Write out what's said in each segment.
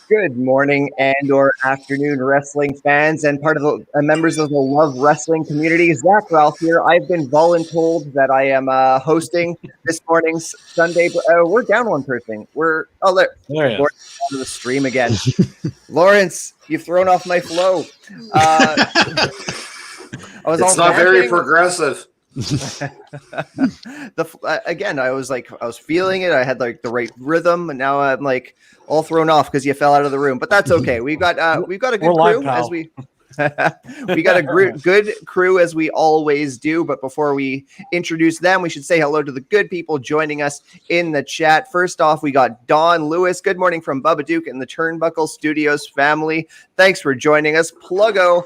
Good morning and or afternoon, wrestling fans and part of the members of the Love Wrestling community. Zach Ralph here. I've been voluntold that I am hosting this morning's Sunday. We're down one person. There. Lawrence out of the stream again. Lawrence, you've thrown off my flow. It's not very progressive. Again, I was feeling it. I had like the right rhythm, and now I'm like all thrown off because you fell out of the room. But that's okay. We've got a good crew as we we got a good crew as we always do. But before we introduce them, we should say hello to the good people joining us in the chat. First off, we got Don Lewis. Good morning from Bubba Duke and the Turnbuckle Studios family. Thanks for joining us. Pluggo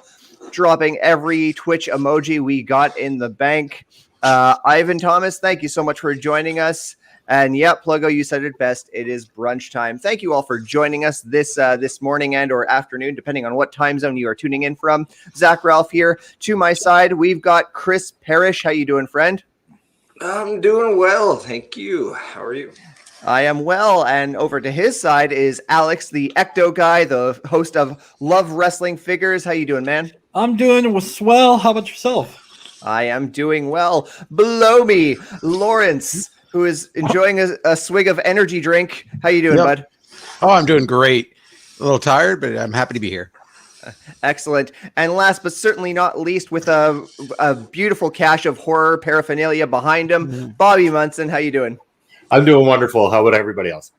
dropping every Twitch emoji we got in the bank. Ivan Thomas, thank you so much for joining us. And yeah, Pluggo, you said it best. It is brunch time. Thank you all for joining us this morning and or afternoon, depending on what time zone you are tuning in from. Zach Ralph here. To my side, we've got Chris Parrish. How you doing, friend? I'm doing well, thank you. How are you? I am well, and over to his side is Alex, the Ecto guy, the host of Love Wrestling Figures. How you doing, man? I'm doing swell. How about yourself? I am doing well. Below me, Lawrence, who is enjoying a swig of energy drink. How you doing, bud? Oh, I'm doing great. A little tired, but I'm happy to be here. Excellent. And last but certainly not least, with a beautiful cache of horror paraphernalia behind him, Bobby Munson. How you doing? I'm doing wonderful. How about everybody else?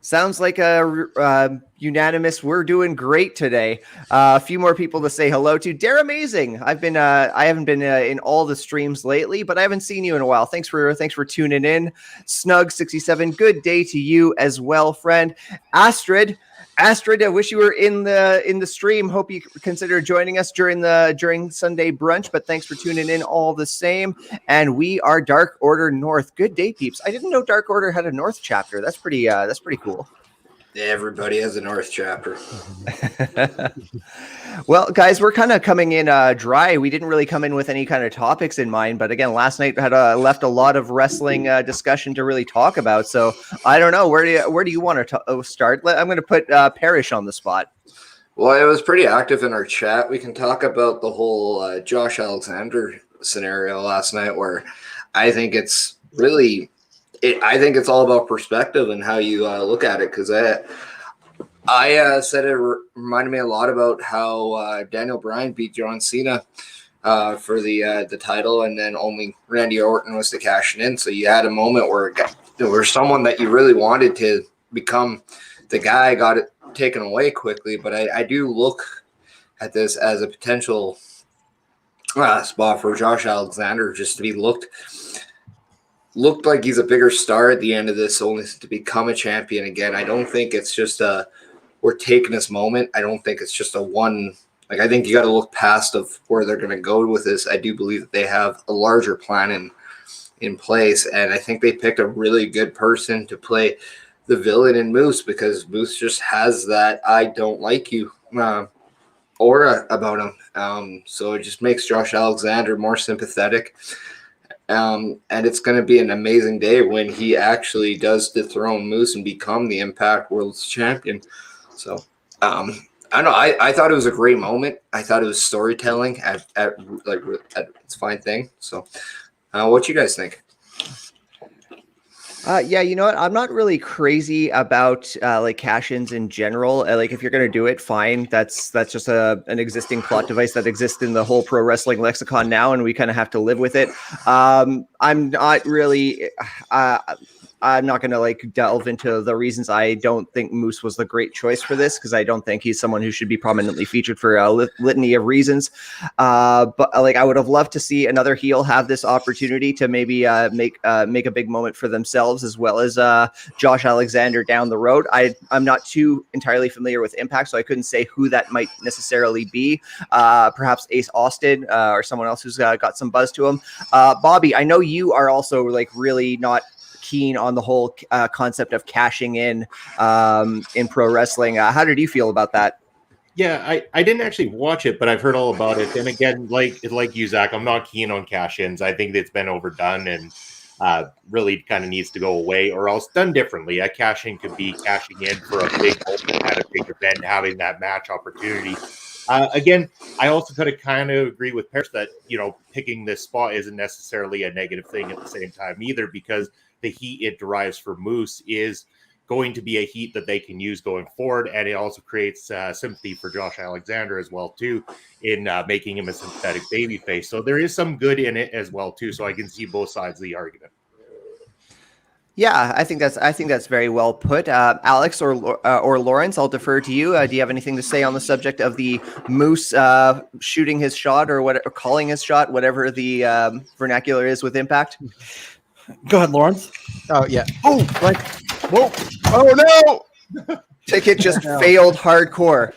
Sounds like a unanimous. We're doing great today. A few more people to say hello to. Dare Amazing. I haven't been in all the streams lately, but I haven't seen you in a while. Thanks for tuning in. Snug67. Good day to you as well, friend. Astrid, I wish you were in the stream. Hope you consider joining us during Sunday brunch, but thanks for tuning in all the same. And we are Dark Order North. Good day, peeps. I didn't know Dark Order had a North chapter. That's pretty cool. Everybody has a North chapter. Well, guys, we're kind of coming in dry. We didn't really come in with any kind of topics in mind, but again, last night had left a lot of wrestling discussion to really talk about. So I don't know, where do you want to start? I'm going to put Parrish on the spot. Well, it was pretty active in our chat. We can talk about the whole Josh Alexander scenario last night, where I think it's really. I think it's all about perspective and how you look at it, because I said it reminded me a lot about how Daniel Bryan beat John Cena for the title, and then only Randy Orton was to cash it in. So you had a moment where someone that you really wanted to become the guy got it taken away quickly. But I do look at this as a potential spot for Josh Alexander just to be looked like he's a bigger star at the end of this, only to become a champion again. I don't think it's just we're taking this moment. I don't think it's just I think you got to look past of where they're going to go with this. I do believe that they have a larger plan in place, and I think they picked a really good person to play the villain in Moose, because Moose just has that I don't like you aura about him. So it just makes Josh Alexander more sympathetic. And it's going to be an amazing day when he actually does dethrone Moose and become the Impact World's Champion. So, I don't know. I thought it was a great moment. I thought it was storytelling at its fine thing. So, what you guys think? Yeah, you know what? I'm not really crazy about cash-ins in general. If you're gonna do it, fine. That's just an existing plot device that exists in the whole pro wrestling lexicon now, and we kind of have to live with it. I'm not really. I'm not going to delve into the reasons I don't think Moose was the great choice for this, because I don't think he's someone who should be prominently featured for a litany of reasons. But I would have loved to see another heel have this opportunity to maybe make a big moment for themselves, as well as Josh Alexander down the road. I'm not too entirely familiar with Impact, so I couldn't say who that might necessarily be. Perhaps Ace Austin or someone else who's got some buzz to him. Bobby, I know you are also really not keen on the whole concept of cashing in pro wrestling. How did you feel about that? Yeah, I didn't actually watch it, but I've heard all about it. And again, like you, Zach, I'm not keen on cash-ins. I think it's been overdone, and really kind of needs to go away, or else done differently. A cash-in could be cashing in for a big moment at a big event, having that match opportunity. Again, I also kind of agree with Parrish that, picking this spot isn't necessarily a negative thing at the same time either, because the heat it derives for Moose is going to be a heat that they can use going forward, and it also creates sympathy for Josh Alexander as well too, in making him a sympathetic babyface. So there is some good in it as well too. So I can see both sides of the argument. Yeah, I think that's very well put. Alex or Lawrence, I'll defer to you. Do you have anything to say on the subject of the Moose shooting his shot or calling his shot, whatever the vernacular is with Impact? Go ahead, Lawrence. Oh yeah. Oh, like, whoa. Oh no! Ticket just failed hardcore.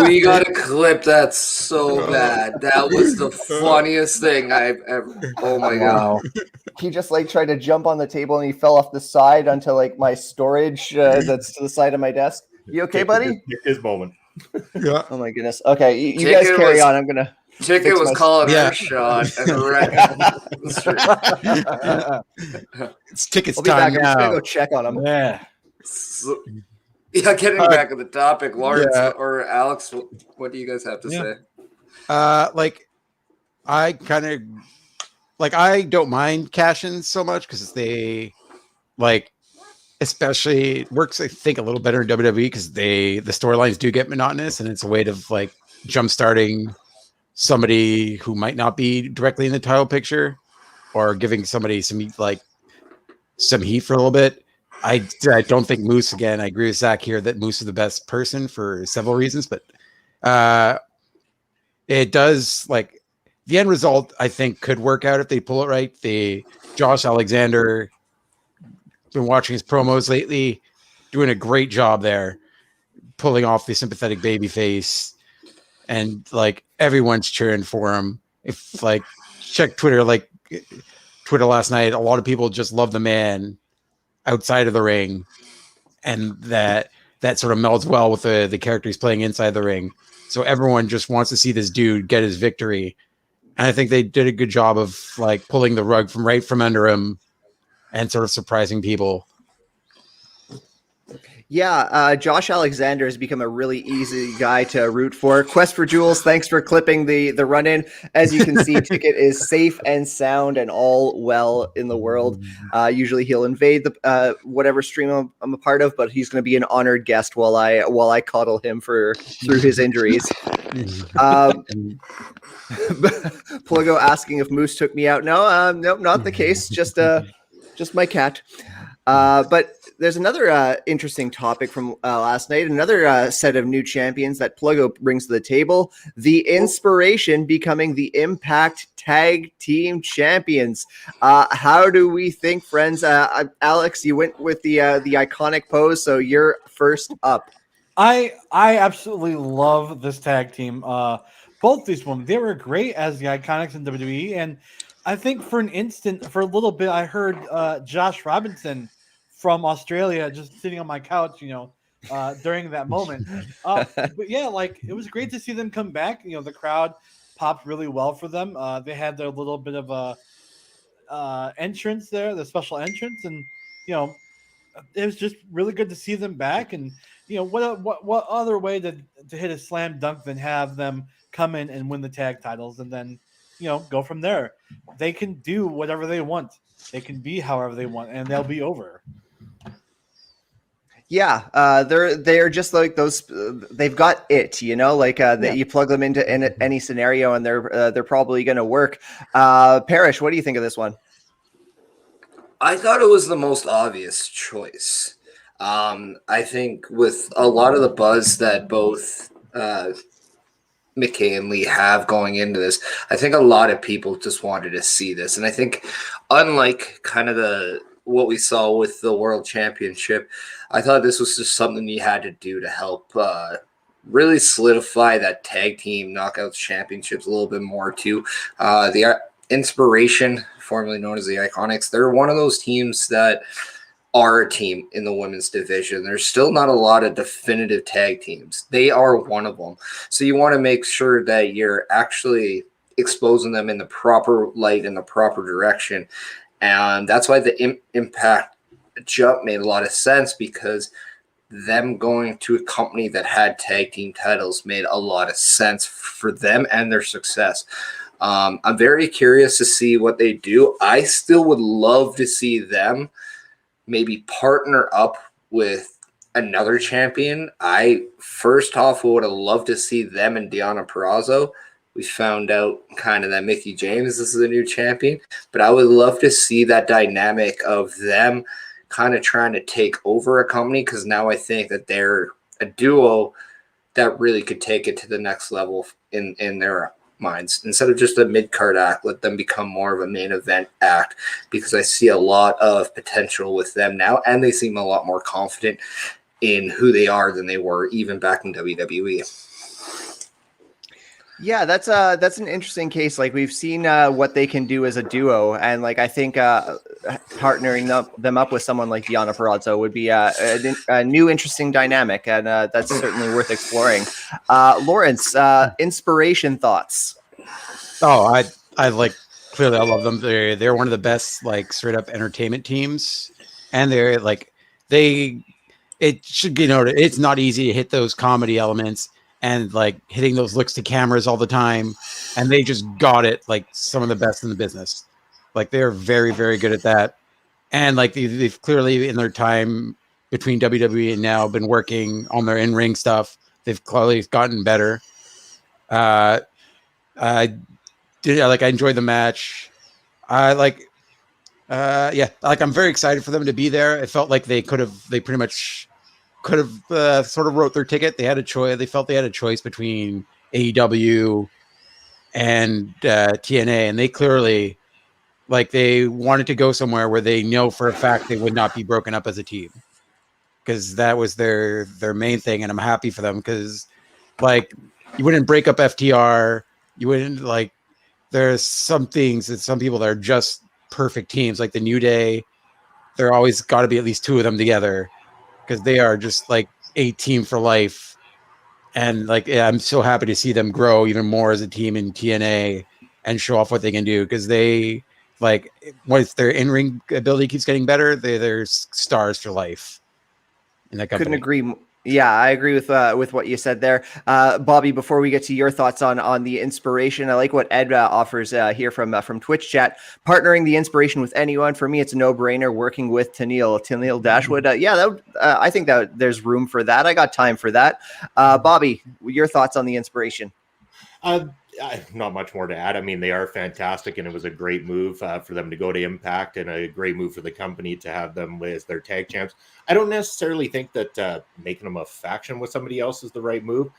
We got to clip that so bad. That was the funniest thing I've ever. Oh my god! He just tried to jump on the table and he fell off the side onto my storage that's to the side of my desk. You okay, buddy? His moment. Yeah. Oh my goodness. Okay, you guys carry on. I'm gonna. Ticket was calling her shot. It's Ticket's I'll be time back. I'm now. just gonna go check on him. Yeah. So, getting back to the topic, Lawrence or Alex, what do you guys have to say? I kind of I don't mind cash-ins so much because they especially works, I think, a little better in WWE because the storylines do get monotonous, and it's a way to jump starting somebody who might not be directly in the title picture, or giving somebody some heat for a little bit. I don't think Moose, again, I agree with Zach here that Moose is the best person for several reasons, but it does the end result, I think, could work out if they pull it right. The Josh Alexander, been watching his promos lately, doing a great job there, pulling off the sympathetic baby face, and everyone's cheering for him. If check Twitter last night, a lot of people just love the man outside of the ring, and that sort of melds well with the character he's playing inside the ring. So everyone just wants to see this dude get his victory, and I think they did a good job of pulling the rug from under him and sort of surprising people. Yeah, Josh Alexander has become a really easy guy to root for. Quest for Jewels, thanks for clipping the run-in. As you can see, Ticket is safe and sound and all well in the world. Usually he'll invade the whatever stream I'm a part of, but he's going to be an honored guest while I coddle him through his injuries. Plugo asking if Moose took me out. No, nope, not the case. Just my cat. But there's another interesting topic from last night, another set of new champions that Plugo brings to the table, the Inspiration becoming the Impact Tag Team Champions. How do we think, friends? Alex, you went with the iconic pose, so you're first up. I absolutely love this tag team. Both these women, they were great as the Iconics in WWE, and I think for a little bit, I heard Josh Robinson from Australia just sitting on my couch, during that moment. But yeah, it was great to see them come back. The crowd popped really well for them. They had their little bit of a entrance there, the special entrance, and it was just really good to see them back. And what other way to hit a slam dunk than have them come in and win the tag titles and then go from there. They can do whatever they want. They can be however they want, and they'll be over. Yeah, they're just like those. They've got it, that you plug them into any scenario, and they're probably going to work. Parrish, what do you think of this one? I thought it was the most obvious choice. I think with a lot of the buzz that both McKay and Lee have going into this, I think a lot of people just wanted to see this. And I think unlike kind of what we saw with the World Championship, I thought this was just something you had to do to help really solidify that tag team knockouts championships a little bit more too. The Inspiration, formerly known as the Iconics, they're one of those teams that are a team in the women's division. There's still not a lot of definitive tag teams. They are one of them. So you want to make sure that you're actually exposing them in the proper light in the proper direction. And that's why the Impact jump made a lot of sense, because them going to a company that had tag team titles made a lot of sense for them and their success. I'm very curious to see what they do. I still would love to see them maybe partner up with another champion. I first off would have loved to see them and Deonna Purrazzo. We found out kind of that Mickie James is the new champion, but I would love to see that dynamic of them kind of trying to take over a company, because now I think that they're a duo that really could take it to the next level in their minds. Instead of just a mid-card act, let them become more of a main event act, because I see a lot of potential with them now, and they seem a lot more confident in who they are than they were even back in WWE. Yeah, that's an interesting case. Like, we've seen what they can do as a duo, and like I think partnering them up with someone like Deonna Purrazzo would be a new interesting dynamic, and that's certainly worth exploring. Lawrence, inspiration thoughts? Oh, I like, clearly I love them. They're one of the best, like, straight up entertainment teams, and they're like, it should be noted, it's not easy to hit those comedy elements and like hitting those looks to cameras all the time, and they just got it like some of the best in the business. Like, they're very, very good at that, and like they've clearly, in their time between WWE and now, been working on their in-ring stuff. They've clearly gotten better. I enjoyed the match. Yeah, like, I'm very excited for them to be there. It felt like they pretty much could have sort of wrote their ticket. They had a choice. They felt they had a choice between AEW and TNA, and they clearly, like, they wanted to go somewhere where they know for a fact they would not be broken up as a team, because that was their main thing. And I'm happy for them, because like, you wouldn't break up FTR. You wouldn't, like, there's some things that some people that are just perfect teams, like the New Day. There always got to be at least two of them together, because they are just like a team for life. And like, yeah, I'm so happy to see them grow even more as a team in TNA and show off what they can do, because they, like, once their in-ring ability keeps getting better, they're stars for life in that company. Couldn't agree. Yeah, I agree with what you said there, Bobby. Before we get to your thoughts on the inspiration, I like what Ed offers here from Twitch chat. Partnering the inspiration with anyone, for me, it's a no-brainer. Working with Tennille Dashwood, I think that there's room for that. I got time for that. Bobby, your thoughts on the inspiration? Not much more to add. I mean, they are fantastic, and it was a great move for them to go to Impact, and a great move for the company to have them as their tag champs. I don't necessarily think that making them a faction with somebody else is the right move.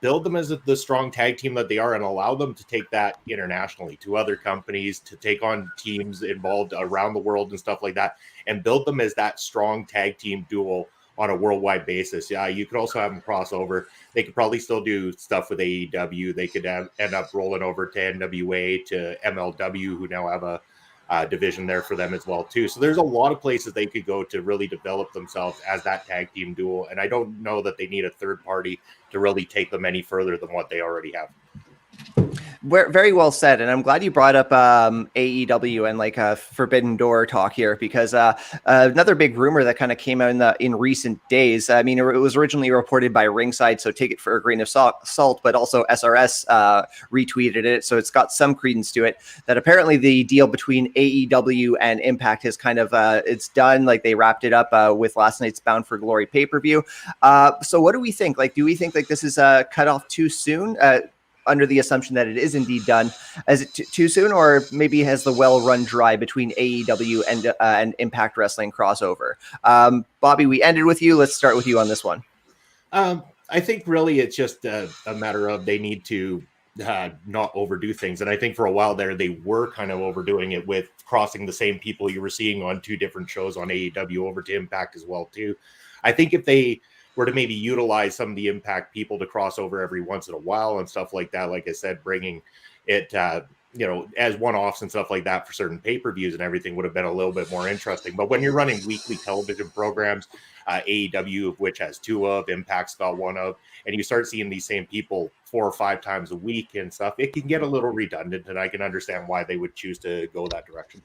Build them as the strong tag team that they are, and allow them to take that internationally to other companies, to take on teams involved around the world and stuff like that, and build them as that strong tag team duo on a worldwide basis. Yeah, you could also have them cross over. They could probably still do stuff with AEW. They could end up rolling over to NWA, to MLW, who now have a division there for them as well too. So there's a lot of places they could go to really develop themselves as that tag team duo. And I don't know that they need a third party to really take them any further than what they already have. Very well said, and I'm glad you brought up AEW and like Forbidden Door talk here, because another big rumor that kind of came out in recent days. I mean, it was originally reported by Ringside, so take it for a grain of salt, but also SRS retweeted it, so it's got some credence to it. That apparently the deal between AEW and Impact is kind of it's done. Like, they wrapped it up with last night's Bound for Glory pay-per-view. So what do we think? Like, do we think like this is cut off too soon? Under the assumption that it is indeed done, is it too soon, or maybe has the well run dry between AEW and Impact Wrestling crossover? Bobby, we ended with you. Let's start with you on this one. I think really it's just a matter of they need to not overdo things. And I think for a while there, they were kind of overdoing it with crossing the same people you were seeing on two different shows on AEW over to Impact as well too. I think if they were to maybe utilize some of the Impact people to cross over every once in a while and stuff like that, like I said, bringing it as one-offs and stuff like that for certain pay-per-views and everything would have been a little bit more interesting. But when you're running weekly television programs, AEW, of which has 2 of, Impact's got 1 of, and you start seeing these same people 4 or 5 times a week and stuff, it can get a little redundant, and I can understand why they would choose to go that direction.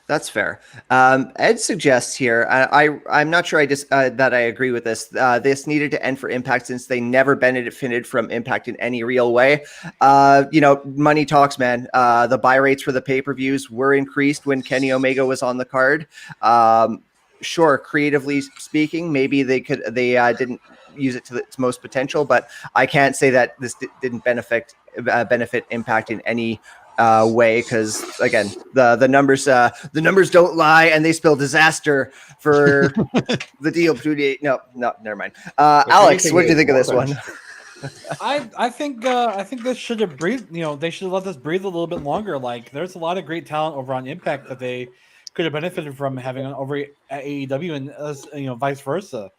That's fair. Ed suggests here, I'm not sure that I agree with this. This needed to end for Impact since they never benefited from Impact in any real way. Money talks, man. The buy rates for the pay-per-views were increased when Kenny Omega was on the card. Sure, creatively speaking, maybe they didn't use it to its most potential, but I can't say that this didn't benefit Impact in any way, because again, the numbers don't lie, and they spell disaster for the deal between no, never mind. Alex, what do you think of this one? I think this should have breathed. They should have let this breathe a little bit longer. Like, there's a lot of great talent over on Impact that they could have benefited from having over at AEW, and vice versa.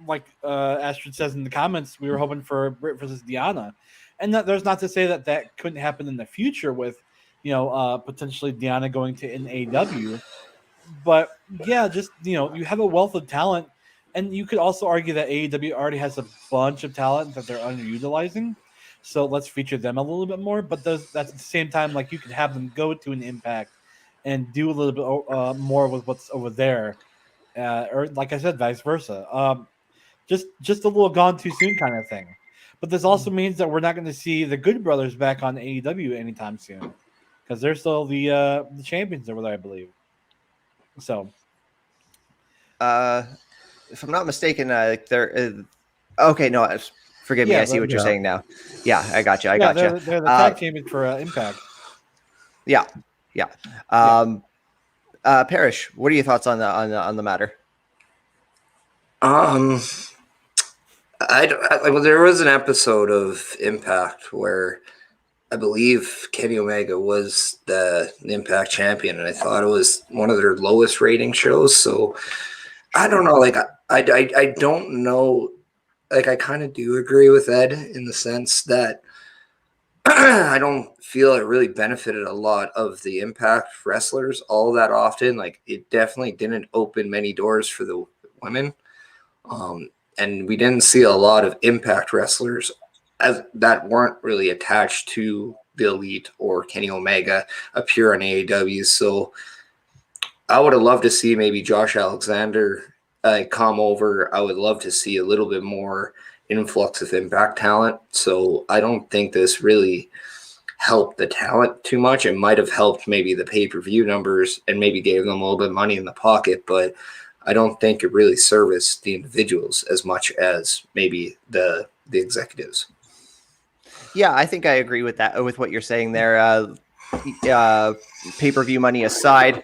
Like Astrid says in the comments, we were hoping for Britt versus Deanna. And there's not to say that couldn't happen in the future with, potentially Deanna going to an AEW. But yeah, just, you have a wealth of talent. And you could also argue that AEW already has a bunch of talent that they're underutilizing. So let's feature them a little bit more. But that's at the same time, like, you could have them go to an Impact and do a little bit more with what's over there. Or like I said, vice versa. Just a little gone too soon kind of thing. But this also means that we're not going to see the Good Brothers back on AEW anytime soon, because they're still the champions over there, I believe. So, if I'm not mistaken, they're okay. No, forgive me. I see what you're saying now. Yeah, I got you. They're the tag champions for Impact. Yeah. Parrish, what are your thoughts on the matter? There was an episode of Impact where I believe Kenny Omega was the Impact champion, and I thought it was one of their lowest rating shows. So I don't know. Like, I don't know. Like, I kind of do agree with Ed in the sense that I don't feel it really benefited a lot of the Impact wrestlers all that often. Like, it definitely didn't open many doors for the women. And we didn't see a lot of Impact wrestlers that weren't really attached to the Elite or Kenny Omega appear on AEW. So I would have loved to see maybe Josh Alexander come over. I would love to see a little bit more influx of Impact talent. So I don't think this really helped the talent too much. It might have helped maybe the pay-per-view numbers and maybe gave them a little bit of money in the pocket, but I don't think it really serviced the individuals as much as maybe the executives. Yeah, I think I agree with that, with what you're saying there. Pay-per-view money aside,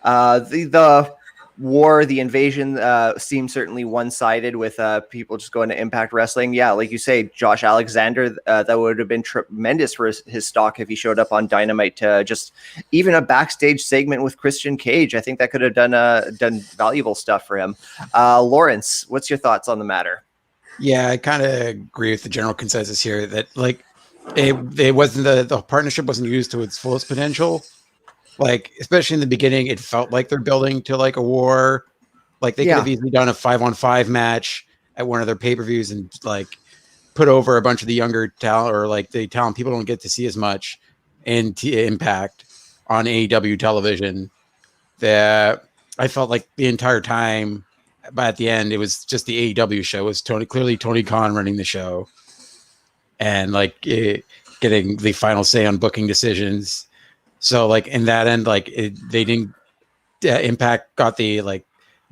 the invasion seemed certainly one-sided with people just going to Impact Wrestling. Yeah, like you say, Josh Alexander, that would have been tremendous for his stock if he showed up on Dynamite to just even a backstage segment with Christian Cage. I think that could have done valuable stuff for him. Lawrence, what's your thoughts on the matter? Yeah, I kind of agree with the general consensus here that, like, it wasn't the partnership wasn't used to its fullest potential. Like, especially in the beginning, it felt like they're building to like a war. Like, they could have easily done a 5-on-5 match at one of their pay-per-views and like put over a bunch of the younger talent, or like the talent people don't get to see as much in Impact on AEW television. That I felt like the entire time, but at the end, it was just the AEW show. It was clearly Tony Khan running the show, and like getting the final say on booking decisions. So like in that end, like they didn't Impact got the like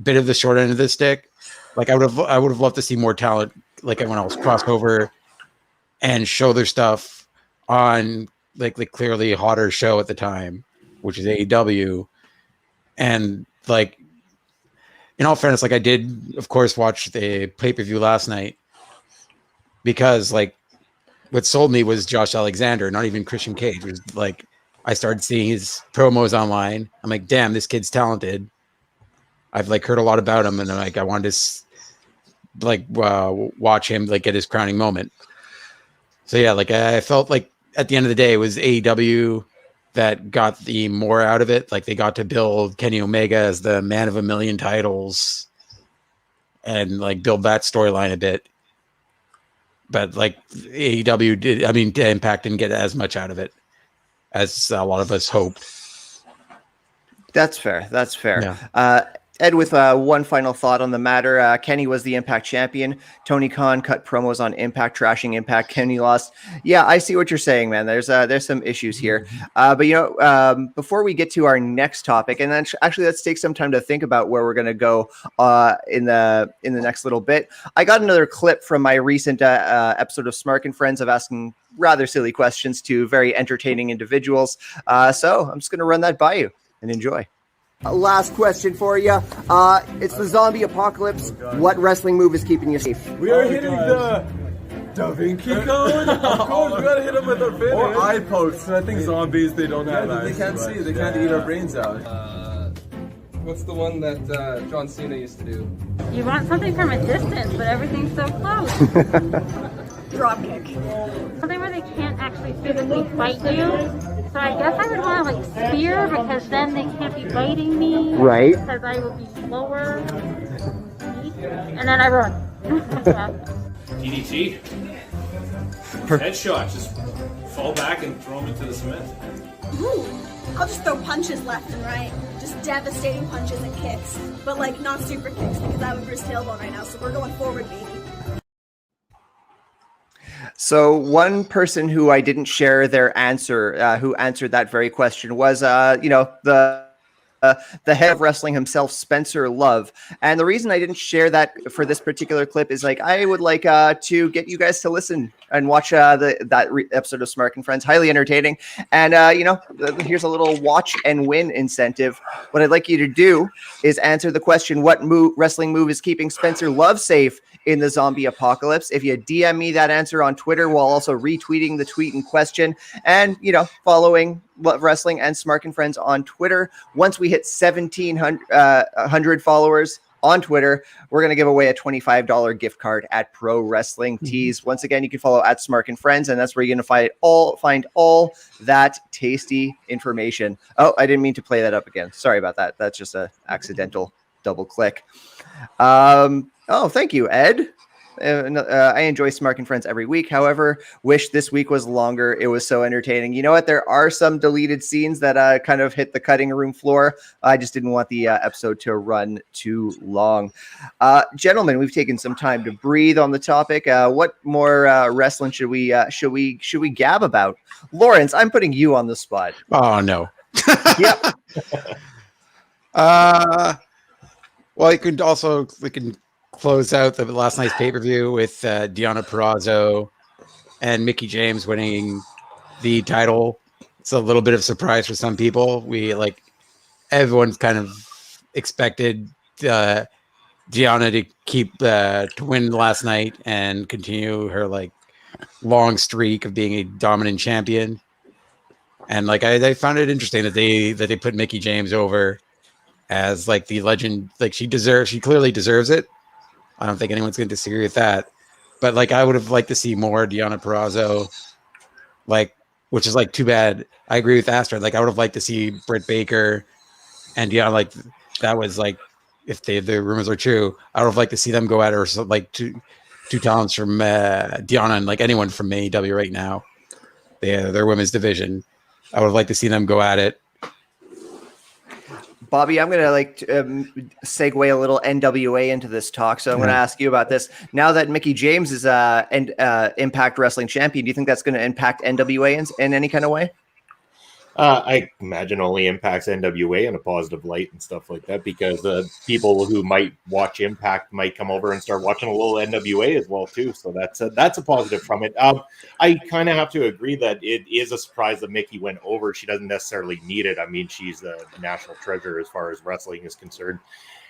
bit of the short end of the stick. Like I would have loved to see more talent like everyone else cross over and show their stuff on like the clearly hotter show at the time, which is AEW. And like, in all fairness, like I did of course watch the pay-per-view last night, because like what sold me was Josh Alexander, not even Christian Cage. It was like, I started seeing his promos online. I'm like, damn, this kid's talented. I've like heard a lot about him, and like I wanted to like watch him like get his crowning moment. So yeah, like I felt like at the end of the day, it was AEW that got the more out of it. Like they got to build Kenny Omega as the man of a million titles and like build that storyline a bit. But like AEW did, I mean, Impact didn't get as much out of it as a lot of us hoped. That's fair. That's fair. Yeah. Ed, with one final thought on the matter, Kenny was the Impact champion. Tony Khan cut promos on Impact, trashing Impact. Kenny lost. Yeah, I see what you're saying, man. There's some issues here. But before we get to our next topic, and then actually let's take some time to think about where we're going to go in the next little bit. I got another clip from my recent episode of Smark and Friends of asking rather silly questions to very entertaining individuals. So I'm just going to run that by you and enjoy. Last question for you. It's the zombie apocalypse. What wrestling move is keeping you safe? We are hitting the Da Vinci Code. Of course, we gotta hit them with our finish. Or eye pokes. I think zombies, they don't have eyes. They can't see. They can't eat our brains out. What's the one that John Cena used to do? You want something from a distance, but everything's so close. Drop kick. Something where they can't actually physically bite you. So I guess I would want to like spear because then they can't be biting me. Right. Because I would be slower. And then I run. Yeah. DDT. Headshot. Just fall back and throw them into the cement. Ooh. I'll just throw punches left and right. Just devastating punches and kicks. But like not super kicks because I would risk tailbone right now. So we're going forward, baby. So one person who I didn't share their answer, who answered that very question, was the head of wrestling himself, Spencer Love. And the reason I didn't share that for this particular clip is like I would like to get you guys to listen and watch episode of Smark and Friends. Highly entertaining. And here's a little watch and win incentive. What I'd like you to do is answer the question: what wrestling move is keeping Spencer Love safe in the zombie apocalypse? If you DM me that answer on Twitter while also retweeting the tweet in question and, following Love Wrestling and Smark and Friends on Twitter. Once we hit 1,700 followers on Twitter, we're going to give away a $25 gift card at Pro Wrestling Tees. Once again, you can follow at Smark and Friends, and that's where you're going to find all that tasty information. Oh, I didn't mean to play that up again. Sorry about that. That's just an accidental double click. Oh, thank you, Ed. I enjoy Smark and Friends every week. However, wish this week was longer. It was so entertaining. You know what? There are some deleted scenes that kind of hit the cutting room floor. I just didn't want the episode to run too long. Gentlemen, we've taken some time to breathe on the topic. What more wrestling should we gab about? Lawrence, I'm putting you on the spot. Oh no. Yep. Well, we can close out the last night's pay-per-view with Deonna Purrazzo and Mickie James winning the title. It's a little bit of surprise for some people. Everyone's kind of expected Deonna to keep to win last night and continue her long streak of being a dominant champion. And I found it interesting that they put Mickie James over as the legend. She clearly deserves it. I don't think anyone's going to disagree with that. But I would have liked to see more Deonna Purrazzo, which is too bad. I agree with Astrid. I would have liked to see Britt Baker and Deonna. That was if the rumors are true, I would have liked to see them go at her. So two talents from Deonna and anyone from AEW right now, their women's division. I would have liked to see them go at it. Bobby, I'm going to segue a little NWA into this talk. So I'm going to ask you about this. Now that Mickie James is Impact Wrestling champion, do you think that's going to impact NWA in any kind of way? I imagine only impacts NWA in a positive light and stuff like that, because people who might watch Impact might come over and start watching a little NWA as well too. So that's a positive from it. I kind of have to agree that it is a surprise that Mickie went over. She doesn't necessarily need it. I mean, she's the national treasure as far as wrestling is concerned.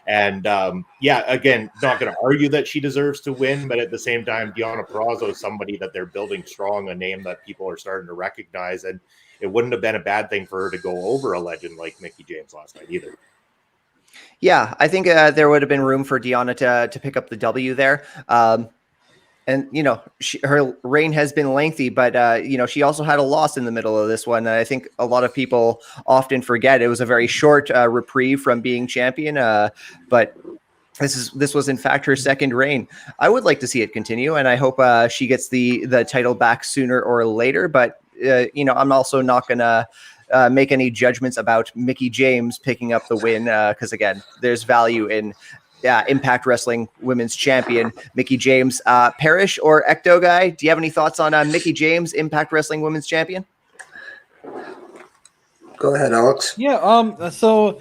And again, not going to argue that she deserves to win, but at the same time, Deonna Purrazzo is somebody that they're building strong, a name that people are starting to recognize, and it wouldn't have been a bad thing for her to go over a legend like Mickie James last night either. Yeah, I think there would have been room for Deonna to pick up the W there. And her reign has been lengthy, but she also had a loss in the middle of this one. I think a lot of people often forget it was a very short reprieve from being champion, but this was in fact her second reign. I would like to see it continue, and I hope she gets the title back sooner or later. But I'm also not gonna make any judgments about Mickie James picking up the win because again, there's value in Impact Wrestling Women's Champion Mickie James. Parrish or Ecto Guy, do you have any thoughts on Mickie James, Impact Wrestling Women's Champion? Go ahead, Alex. Yeah. So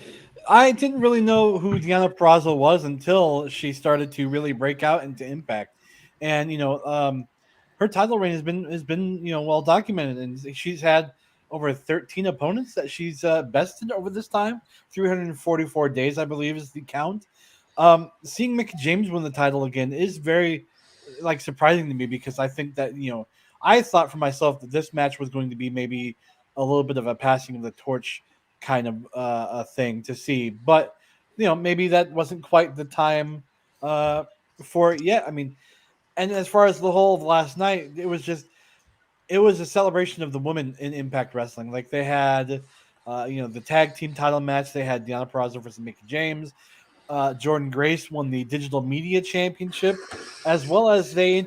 I didn't really know who Deonna Purrazzo was until she started to really break out into Impact, and her title reign has been well documented, and she's had over 13 opponents that she's bested over this time. 344 days, I believe, is the count. Seeing Mickie James win the title again is very surprising to me because I think that I thought for myself that this match was going to be maybe a little bit of a passing of the torch kind of a thing to see, but maybe that wasn't quite the time for it yet. I mean, and as far as the whole of last night, it was a celebration of the women in Impact Wrestling. Like they had the tag team title match, they had Deonna Purrazzo versus Mickie James. Jordan Grace won the Digital Media Championship, as well as they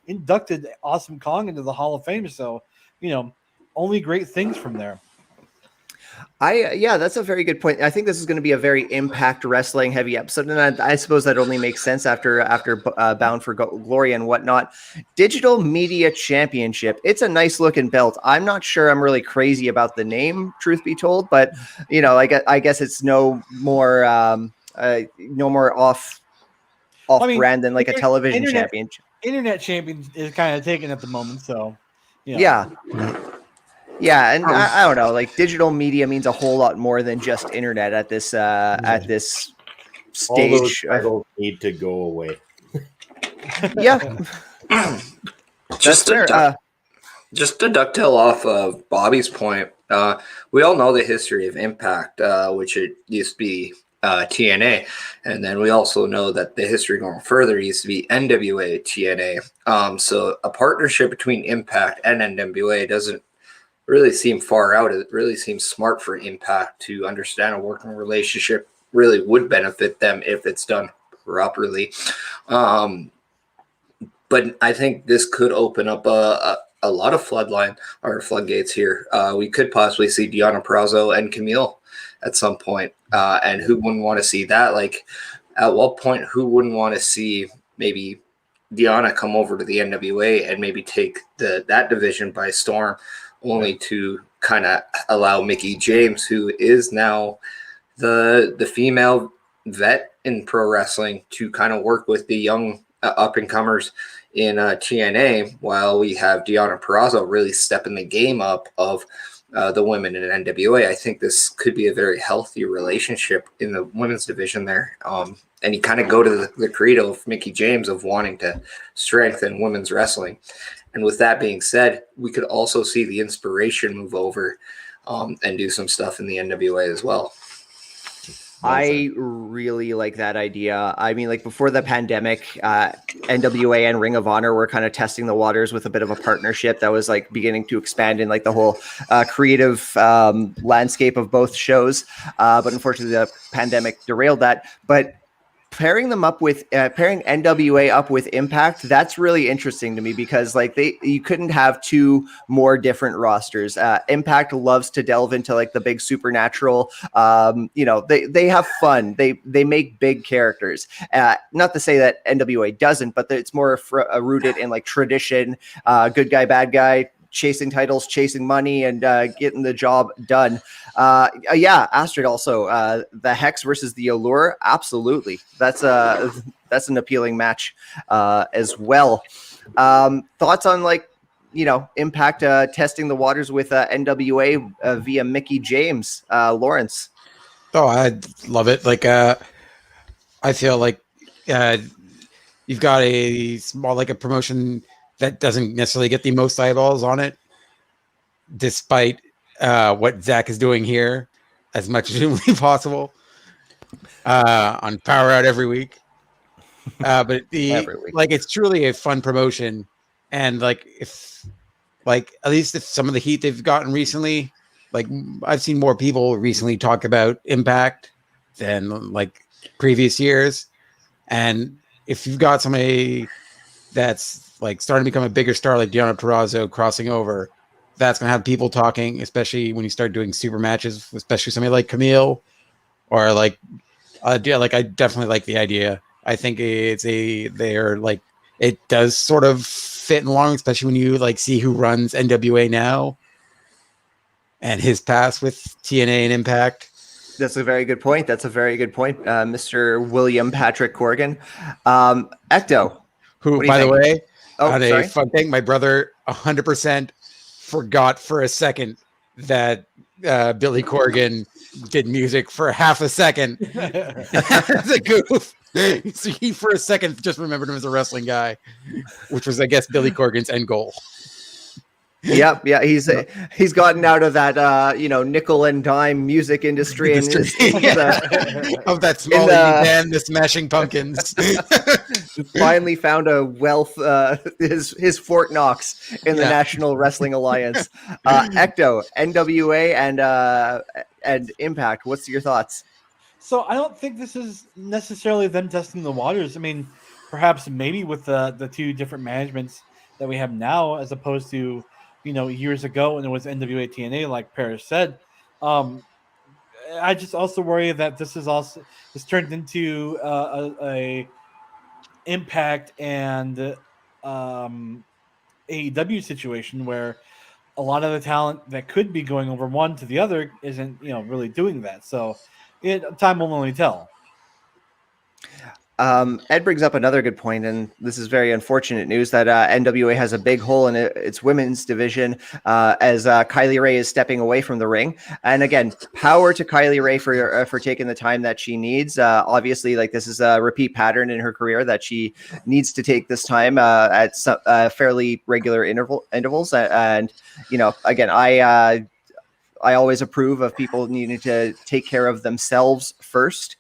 inducted Awesome Kong into the Hall of Fame. So, only great things from there. That's a very good point. I think this is going to be a very Impact Wrestling heavy episode, and I suppose that only makes sense after Bound for Glory and whatnot. Digital Media Championship. It's a nice looking belt. I'm not sure I'm really crazy about the name, truth be told, but I guess it's no more off brand than like a television championship. Internet champion is kind of taken at the moment, so yeah. Yeah, and I don't know. Like digital media means a whole lot more than just internet at this stage. All those titles need to go away. Yeah, just to ducktail off of Bobby's point, we all know the history of Impact, which it used to be TNA, and then we also know that the history going further used to be NWA TNA. So a partnership between Impact and NWA doesn't really seem far out. It really seems smart for Impact to understand a working relationship really would benefit them if it's done properly. But I think this could open up a lot of floodgates here. We could possibly see Deonna Purrazzo and Camille at some point. And who wouldn't want to see that? Like, at what point, who wouldn't want to see maybe Deonna come over to the NWA and maybe take that division by storm, only to kind of allow Mickie James, who is now the female vet in pro wrestling, to kind of work with the young up-and-comers in TNA, while we have Deonna Purrazzo really stepping the game up of the women in NWA. I think this could be a very healthy relationship in the women's division there. And you kind of go to the credo of Mickie James of wanting to strengthen women's wrestling. And with that being said, we could also see the Inspiration move over and do some stuff in the NWA as well. I really like that idea. I mean, like before the pandemic, NWA and Ring of Honor were kind of testing the waters with a bit of a partnership that was like beginning to expand in like the whole creative landscape of both shows. But unfortunately, the pandemic derailed that. But pairing NWA up with Impact, that's really interesting to me because like you couldn't have two more different rosters. Impact loves to delve into like the big supernatural. They have fun. They make big characters. Not to say that NWA doesn't, but it's more rooted in like tradition, good guy, bad guy, chasing titles, chasing money, and getting the job done. Astrid also, the Hex versus the Allure, absolutely. That's an appealing match as well. Thoughts on like, Impact testing the waters with NWA via Mickie James, Lawrence? Oh, I love it. Like, I feel like you've got a small, like a promotion that doesn't necessarily get the most eyeballs on it, despite what Zach is doing here, as much as humanly possible, on Power Out every week. But Every week. like it's truly a fun promotion, and like if like at least if some of the heat they've gotten recently, like I've seen more people recently talk about Impact than like previous years, and if you've got somebody that's like starting to become a bigger star like Deonna Purrazzo crossing over, that's gonna have people talking, especially when you start doing super matches, especially somebody like Camille or like yeah, like I definitely like the idea. I think they're like it does sort of fit along, especially when you like see who runs NWA now and his past with TNA and Impact. That's a very good point. Mr. William Patrick Corgan. Ecto. Who, What do you by the think? way, Oh, on a sorry. fun thing, my brother 100% forgot for a second that Billy Corgan did music for half a second. It's a goof. So he for a second just remembered him as a wrestling guy, which was, I guess, Billy Corgan's end goal. Yep, yeah, he's gotten out of that nickel and dime music industry and is of that small indie band, the Smashing Pumpkins. Finally found a wealth, his Fort Knox in the National Wrestling Alliance. Ecto, NWA, and Impact. What's your thoughts? So I don't think this is necessarily them testing the waters. I mean, perhaps maybe with the two different managements that we have now, as opposed to years ago when it was NWA TNA, like Paris said. I just also worry that this turned into a Impact and AEW situation where a lot of the talent that could be going over one to the other isn't really doing that. So time will only tell. Ed brings up another good point, and this is very unfortunate news that NWA has a big hole in its women's division as Kylie Rae is stepping away from the ring. And again, power to Kylie Rae for taking the time that she needs. Obviously, like this is a repeat pattern in her career that she needs to take this time at some fairly regular intervals. And again, I always approve of people needing to take care of themselves first.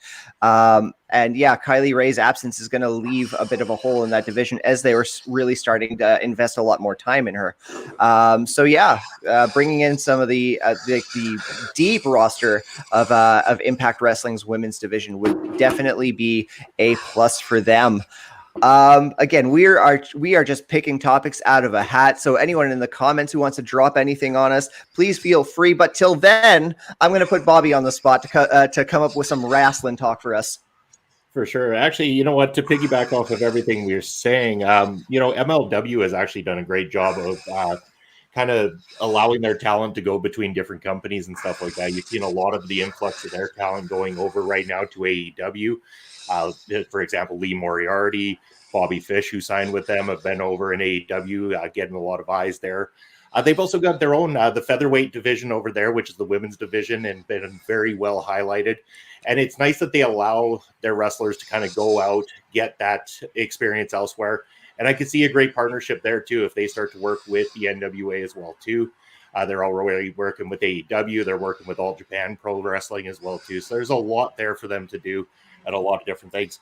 And yeah, Kylie Rae's absence is going to leave a bit of a hole in that division as they were really starting to invest a lot more time in her. So yeah, bringing in some of the deep roster of Impact Wrestling's women's division would definitely be a plus for them. Again, we are just picking topics out of a hat. So anyone in the comments who wants to drop anything on us, please feel free. But till then, I'm going to put Bobby on the spot to come up with some wrestling talk for us. For sure. Actually, you know what? To piggyback off of everything we were saying, MLW has actually done a great job of kind of allowing their talent to go between different companies and stuff like that. You've seen a lot of the influx of their talent going over right now to AEW. For example, Lee Moriarty, Bobby Fish, who signed with them, have been over in AEW, getting a lot of eyes there. They've also got their own, the featherweight division over there, which is the women's division, and been very well highlighted. And it's nice that they allow their wrestlers to kind of go out, get that experience elsewhere. And I could see a great partnership there, too, if they start to work with the NWA as well, too. They're already working with AEW. They're working with All Japan Pro Wrestling as well, too. So there's a lot there for them to do and a lot of different things.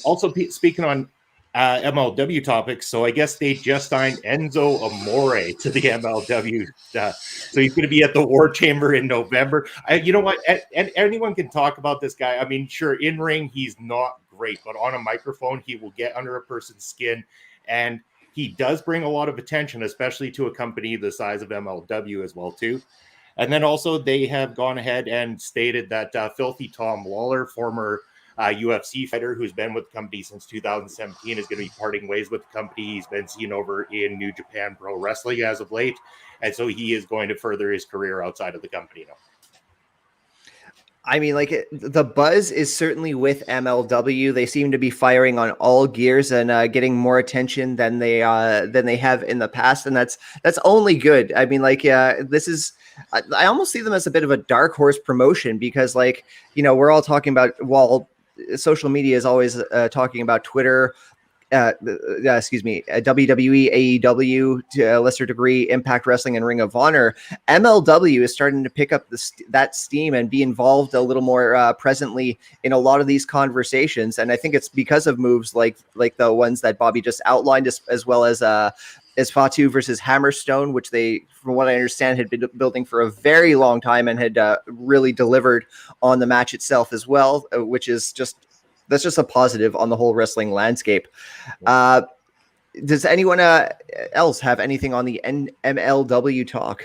Also, speaking on MLW topics, so I guess they just signed Enzo Amore to the MLW. So he's going to be at the War Chamber in November. You know what? And anyone can talk about this guy. I mean, sure, in ring, he's not great, but on a microphone, he will get under a person's skin. And he does bring a lot of attention, especially to a company the size of MLW as well, too. And then also they have gone ahead and stated that Filthy Tom Lawler, former UFC fighter who's been with the company since 2017, is going to be parting ways with the company. He's been seen over in New Japan Pro Wrestling as of late. And so he is going to further his career outside of the company now. I mean, the buzz is certainly with MLW. They seem to be firing on all gears and getting more attention than they have in the past, and that's only good. I mean, this is. I almost see them as a bit of a dark horse promotion because, we're all talking about social media is always talking about Twitter WWE, AEW, to a lesser degree, Impact Wrestling, and Ring of Honor, MLW is starting to pick up that steam and be involved a little more presently in a lot of these conversations. And I think it's because of moves like the ones that Bobby just outlined, as well as Fatu versus Hammerstone, which they, from what I understand, had been building for a very long time and had really delivered on the match itself as well, which is that's just a positive on the whole wrestling landscape. Does anyone else have anything on the MLW talk?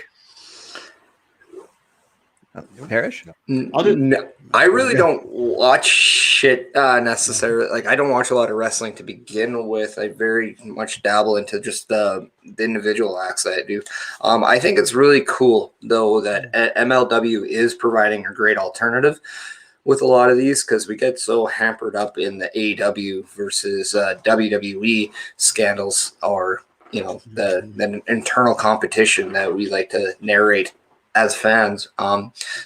Parrish? No, I really don't watch shit necessarily. Like, I don't watch a lot of wrestling to begin with. I very much dabble into just the individual acts that I do. I think it's really cool, though, that MLW is providing a great alternative with a lot of these, because we get so hampered up in the AEW versus WWE scandals, or the internal competition that we like to narrate as fans.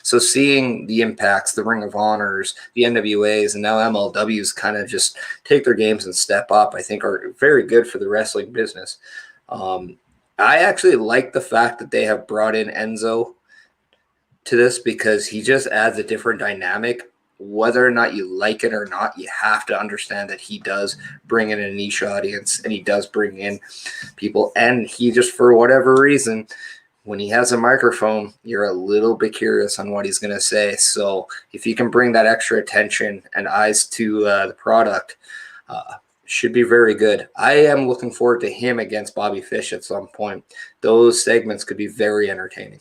So seeing the Impacts, the Ring of Honors, the NWAs, and now MLWs kind of just take their games and step up, I think are very good for the wrestling business. I actually like the fact that they have brought in Enzo to this, because he just adds a different dynamic. Whether or not you like it or not, you have to understand that he does bring in a niche audience, and he does bring in people, and he just, for whatever reason, when he has a microphone, you're a little bit curious on what he's going to say. So if you can bring that extra attention and eyes to the product, should be very good. I am looking forward to him against Bobby Fish at some point. Those segments could be very entertaining.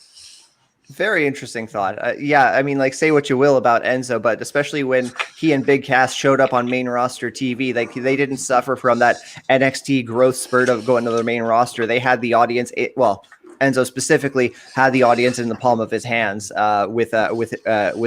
Very interesting thought. Yeah, I mean, like, say what you will about Enzo, but especially when he and Big Cass showed up on main roster TV, like, they didn't suffer from that NXT growth spurt of going to the main roster. They had the audience. Enzo specifically had the audience in the palm of his hands with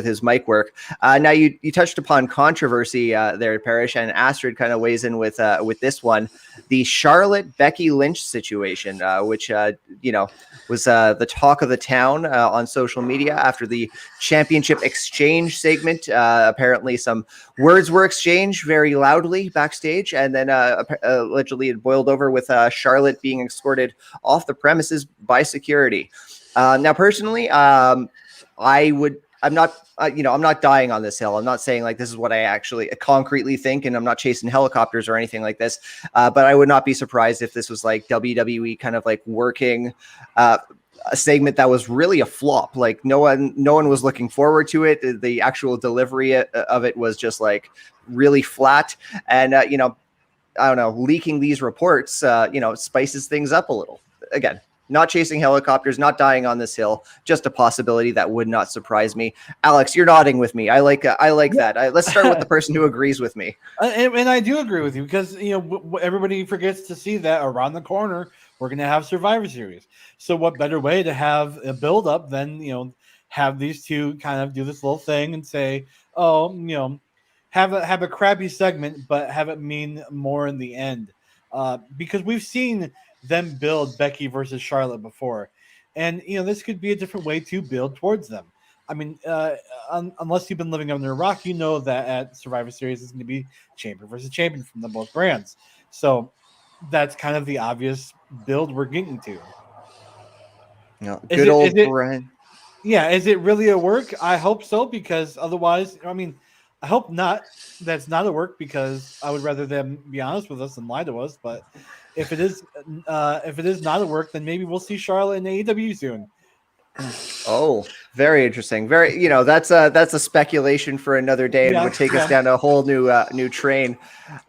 his mic work. Now you touched upon controversy there, Parrish, and Astrid kind of weighs in with this one, the Charlotte Becky Lynch situation, which was the talk of the town on social media after the championship exchange segment. Apparently, some words were exchanged very loudly backstage, and then allegedly it boiled over with Charlotte being escorted off the premises by security. Now, personally, I'm not dying on this hill. I'm not saying like this is what I actually concretely think, and I'm not chasing helicopters or anything like this. But I would not be surprised if this was like WWE kind of like working a segment that was really a flop. Like no one was looking forward to it. The actual delivery of it was just like really flat. And I don't know, leaking these reports, spices things up a little. Again, not chasing helicopters, not dying on this hill, just a possibility that would not surprise me. Alex, you're nodding with me. I like that. Let's start with the person who agrees with me. And I do agree with you, because everybody forgets to see that around the corner we're going to have Survivor Series. So what better way to have a build up than have these two kind of do this little thing and say, have a crappy segment, but have it mean more in the end, because we've seen them build Becky versus Charlotte before, and this could be a different way to build towards them. I mean, unless you've been living under a rock, that at Survivor Series is going to be champion versus champion from the both brands. So that's kind of the obvious build we're getting to. Good old brand. Yeah, is it really a work? I hope so, because otherwise, I hope not. That's not a work, because I would rather them be honest with us than lie to us. But if it is not a work, then maybe we'll see Charlotte in AEW soon. Oh, very interesting. Very, that's a speculation for another day, and would take us down a whole new train.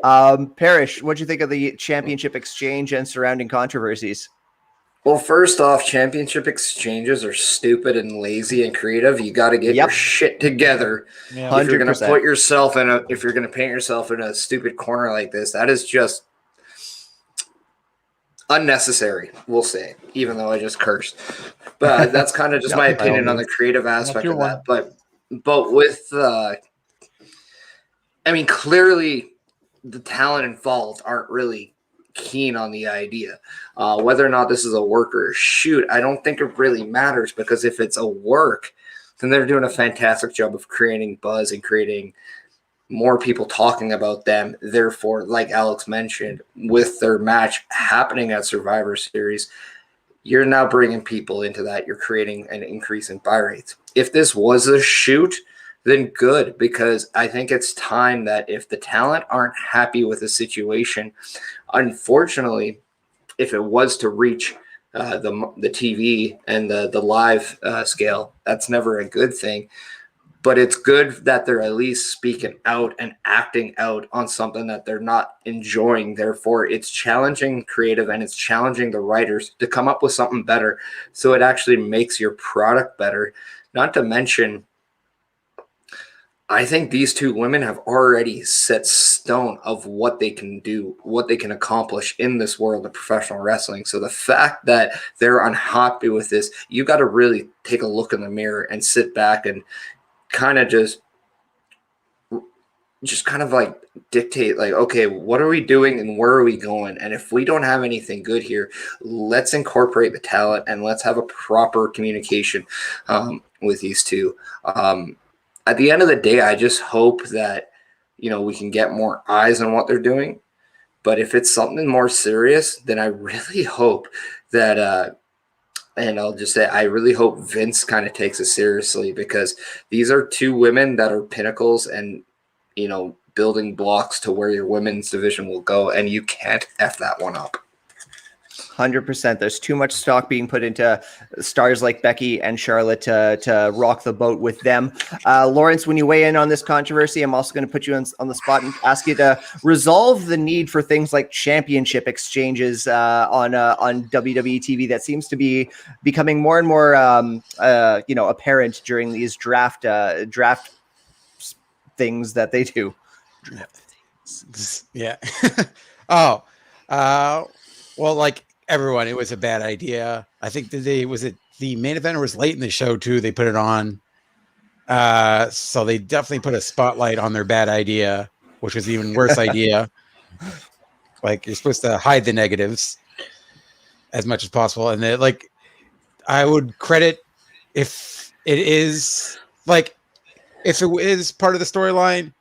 Parrish, what'd you think of the championship exchange and surrounding controversies? Well, first off, championship exchanges are stupid and lazy and creative. You got to get your shit together. Yeah. If you're going to put yourself if you're going to paint yourself in a stupid corner like this, that is just unnecessary, we'll say, even though I just cursed. But that's kind of just my opinion on the creative aspect of that. But with, clearly the talent involved aren't really keen on the idea. Whether or not this is a work or a shoot, I don't think it really matters, because if it's a work, then they're doing a fantastic job of creating buzz and creating more people talking about them. Therefore, like Alex mentioned, with their match happening at Survivor Series, you're now bringing people into that. You're creating an increase in buy rates. If this was a shoot, then good, because I think it's time that if the talent aren't happy with the situation, unfortunately, if it was to reach the TV and the live scale, that's never a good thing. But it's good that they're at least speaking out and acting out on something that they're not enjoying. Therefore, it's challenging creative and it's challenging the writers to come up with something better, so it actually makes your product better. Not to mention, I think these two women have already set stone of what they can do, what they can accomplish in this world of professional wrestling. So the fact that they're unhappy with this, you got to really take a look in the mirror and sit back and kind of just kind of like dictate, like, okay, what are we doing and where are we going? And if we don't have anything good here, let's incorporate the talent and let's have a proper communication with these two. At the end of the day, I just hope that, we can get more eyes on what they're doing. But if it's something more serious, then I really hope that and I'll just say, I really hope Vince kind of takes it seriously, because these are two women that are pinnacles and, building blocks to where your women's division will go. And you can't F that one up. 100%. There's too much stock being put into stars like Becky and Charlotte to rock the boat with them. Lawrence, when you weigh in on this controversy, I'm also going to put you on the spot and ask you to resolve the need for things like championship exchanges on WWE TV. That seems to be becoming more and more apparent during these draft things that they do. Yeah. Well, like everyone, it was a bad idea. I think the main event was late in the show too. They put it on. So they definitely put a spotlight on their bad idea, which was the even worse idea. Like, you're supposed to hide the negatives as much as possible. And I would credit, if it is part of the storyline,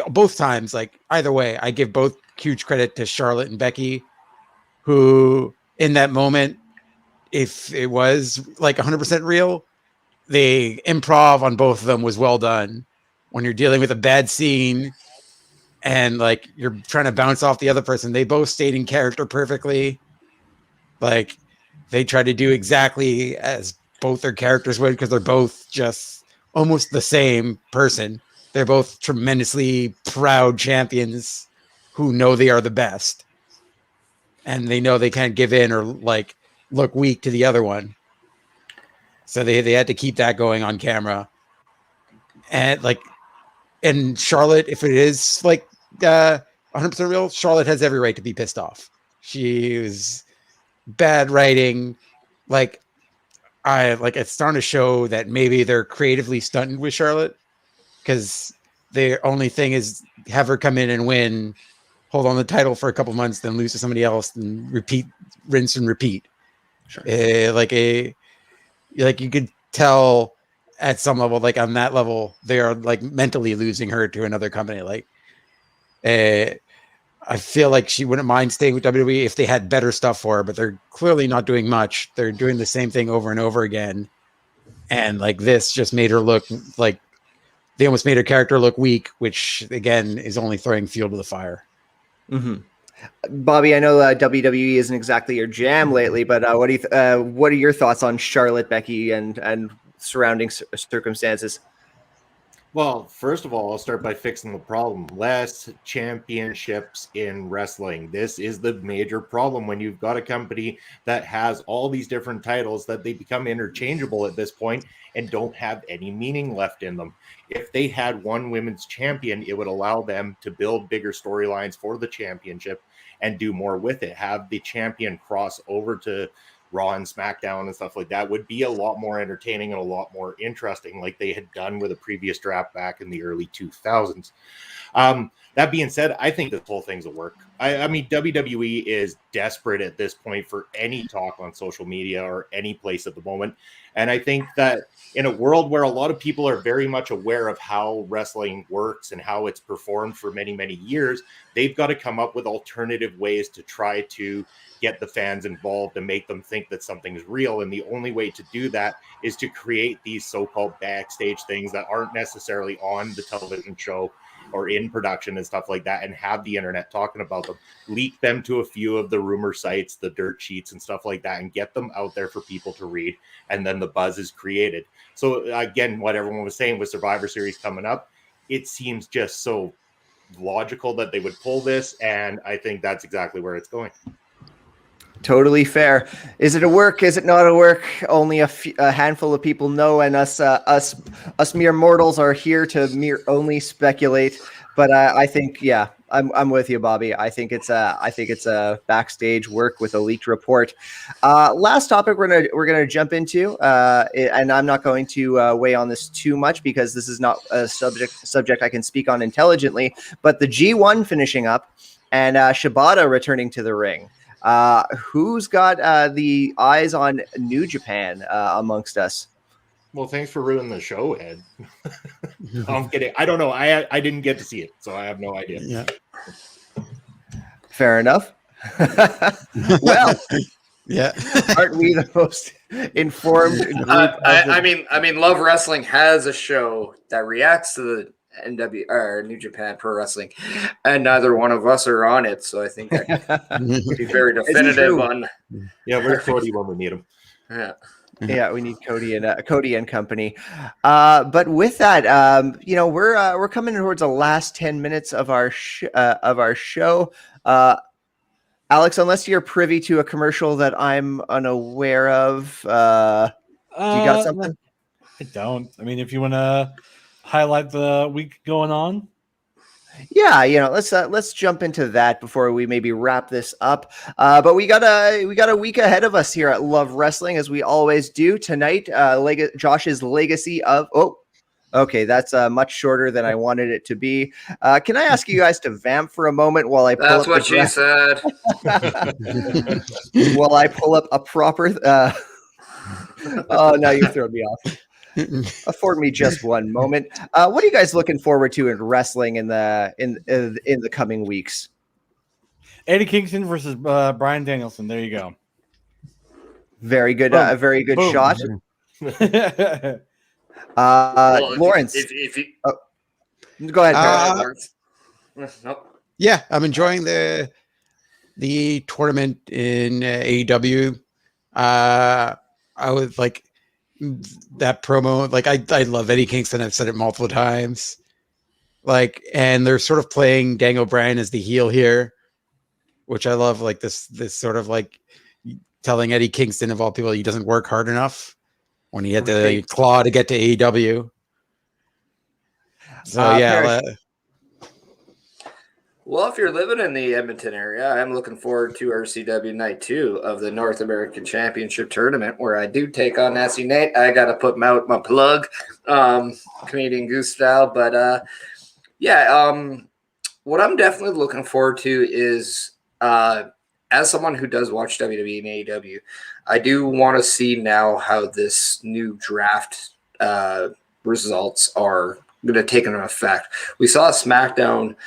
both times, either way, I give both huge credit to Charlotte and Becky, who in that moment, if it was 100% real, the improv on both of them was well done. When you're dealing with a bad scene and you're trying to bounce off the other person, they both stayed in character perfectly. They tried to do exactly as both their characters would, because they're both just almost the same person. They're both tremendously proud champions who know they are the best. And they know they can't give in or look weak to the other one. So they had to keep that going on camera. And and Charlotte, if it is 100% real, Charlotte has every right to be pissed off. She was bad writing. It's starting to show that maybe they're creatively stunted with Charlotte, because the only thing is have her come in and win, hold on the title for a couple months, then lose to somebody else, and rinse and repeat. Sure. You could tell at some level, on that level, they are mentally losing her to another company. I feel like she wouldn't mind staying with WWE if they had better stuff for her, but they're clearly not doing much. They're doing the same thing over and over again. And this just made her look they almost made her character look weak, which again is only throwing fuel to the fire. Mm-hmm. Bobby, I know WWE isn't exactly your jam lately, but what are your thoughts on Charlotte, Becky, and surrounding circumstances? Well, first of all, I'll start by fixing the problem. Less championships in wrestling. This is the major problem when you've got a company that has all these different titles that they become interchangeable at this point and don't have any meaning left in them. If they had one women's champion, it would allow them to build bigger storylines for the championship and do more with it. Have the champion cross over to Raw and SmackDown and stuff like that would be a lot more entertaining and a lot more interesting, like they had done with a previous draft back in the early 2000s. That being said, I think this whole thing's a work. I mean, WWE is desperate at this point for any talk on social media or any place at the moment. And I think that in a world where a lot of people are very much aware of how wrestling works and how it's performed for many, many years, they've got to come up with alternative ways to try to get the fans involved and make them think that something's real. And the only way to do that is to create these so-called backstage things that aren't necessarily on the television show or in production and stuff like that, and have the internet talking about them, leak them to a few of the rumor sites, the dirt sheets and stuff like that, and get them out there for people to read. And then the buzz is created. So again, what everyone was saying with Survivor Series coming up, it seems just so logical that they would pull this. And I think that's exactly where it's going. Totally fair. Is it a work? Is it not a work? Only a handful of people know, and us mere mortals are here to only speculate. But I think, yeah, I'm with you, Bobby. I think it's a backstage work with a leaked report. Last topic we're gonna jump into, and I'm not going to weigh on this too much because this is not a subject I can speak on intelligently. But the G1 finishing up, and Shibata returning to the ring. Who's got the eyes on New Japan amongst us? Well, thanks for ruining the show, Ed. I'm kidding. I don't know. I didn't get to see it, so I have no idea. Yeah. Fair enough. Well, yeah. Aren't we the most informed group? I mean, Love Wrestling has a show that reacts to the NW or New Japan Pro Wrestling, and neither one of us are on it, so I think that would be very definitive on. Yeah, where's Cody when we need him? Yeah. Yeah, we need Cody and company. But with that, we're coming towards the last 10 minutes of our show. Alex, unless you're privy to a commercial that I'm unaware of, do you got something? I don't. I mean, if you want to highlight the week going on. Yeah, let's jump into that before we maybe wrap this up. But we got a week ahead of us here at Love Wrestling, as we always do tonight. Josh's legacy of okay, that's much shorter than I wanted it to be. Can I ask you guys to vamp for a moment while I pull That's up what she said. While I pull up a proper. Oh, now you throw me off. Afford me just one moment. What are you guys looking forward to in wrestling in the coming weeks? Eddie Kingston versus Bryan Danielson. There you go. Very good. Boom. A very good Boom. shot. Well, Lawrence, if you go ahead. Lawrence. Nope. Yeah, I'm enjoying the tournament in AEW. I would like that promo. Like I love Eddie Kingston. I've said it multiple times. Like, and they're sort of playing Daniel Bryan as the heel here, which I love. Like this sort of like telling Eddie Kingston of all people he doesn't work hard enough when he had to claw to get to AEW. So yeah. Well, if you're living in the Edmonton area, I'm looking forward to RCW Night 2 of the North American Championship Tournament, where I do take on Nasty Nate. I got to put out my plug, Canadian Goose style. But, what I'm definitely looking forward to is, as someone who does watch WWE and AEW, I do want to see now how this new draft results are going to take an effect. We saw SmackDown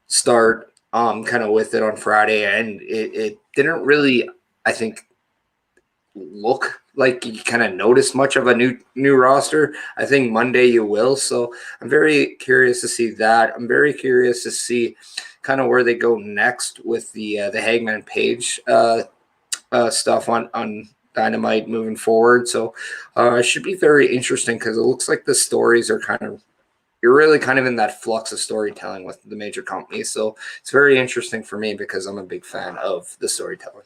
start kind of with it on Friday, and it didn't really, I think, look like you kind of notice much of a new roster. I think Monday you will. So I'm very curious to see that. I'm very curious to see kind of where they go next with the Hangman Page stuff on Dynamite moving forward. So it should be very interesting because it looks like the stories are you're really kind of in that flux of storytelling with the major companies. So it's very interesting for me because I'm a big fan of the storytelling.